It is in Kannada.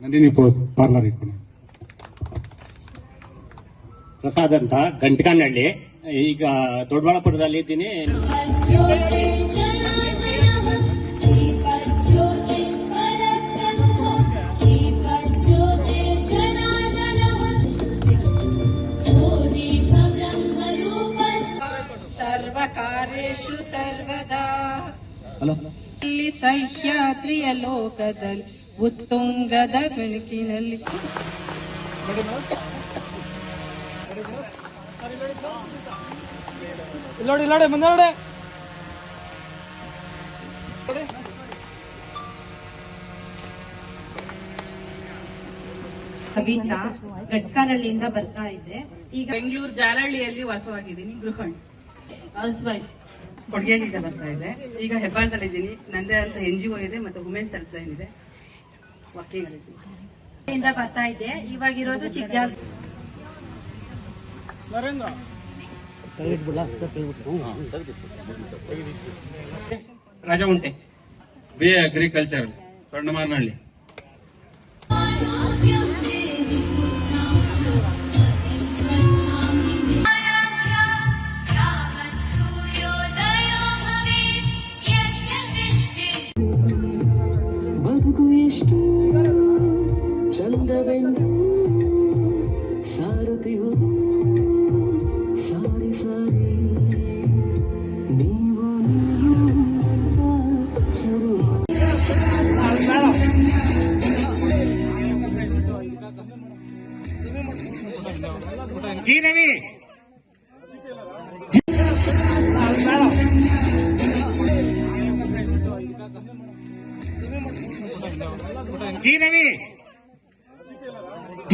ನಂದಿನಿ ಪಾರ್ಲರ್ ಇಟ್ಕೊಂಡು ಪ್ರಸಾದ್ ಅಂತ ಗಂಟಕನಹಳ್ಳಿ. ಈಗ ದೊಡ್ಡಬಳ್ಳಾಪುರದಲ್ಲಿ ಇದ್ದೀನಿ. ಸರ್ವಕಾರ್ಯೇಷು ಸರ್ವದಾ ಇಲ್ಲಿ ಸಹ್ಯಾದ್ರಿಯ ಲೋಕದಲ್ಲಿ ಉತ್ತುಂಗದ ಬೆಳಕಿನಲ್ಲಿ ನೋಡಿ ಮುಂದೆ ಕವಿತಾ ಗಟ್ಕಾನಹಳ್ಳಿಯಿಂದ ಬರ್ತಾ ಇದ್ದೆ. ಈಗ ಬೆಂಗಳೂರು ಜಾಲಹಳ್ಳಿಯಲ್ಲಿ ವಾಸವಾಗಿದ್ದೀನಿ. ಗೃಹಿಣಿ, ಹೌಸ್ ವೈಫ್. ಕೊಡಗೇರಿಯಿಂದ ಬರ್ತಾ ಇದೆ. ಈಗ ಹೆಬ್ಬಾಳದಲ್ಲಿದ್ದೀನಿ. ನಂದೇ ಅಂತ NGO ಇದೆ ಮತ್ತು ವುಮೆನ್ಸ್ ಹೆಲ್ಪ್ ಲೈನ್ ಇದೆ. ವರ್ಕಿಂಗ್ ಇಂದ ಬರ್ತಾ ಇದ್ದೆ. ಇವಾಗಿರೋದು ಚಿಕ್ಕಜಾಲ. ರಾಜವುಂಟೆ BA ಅಗ್ರಿಕಲ್ಚರ್ ಸೊಣ್ಣಮಾರನಹಳ್ಳಿ. ಬದುಕು ಎಷ್ಟು ಚಂದವೆಂದು ಸಾರುತ್ತಿಹುದು ಸಾರಿ ಸಾರಿ ನೀವು ಶುರು ಜೀನವಿ ಜೀನವಿ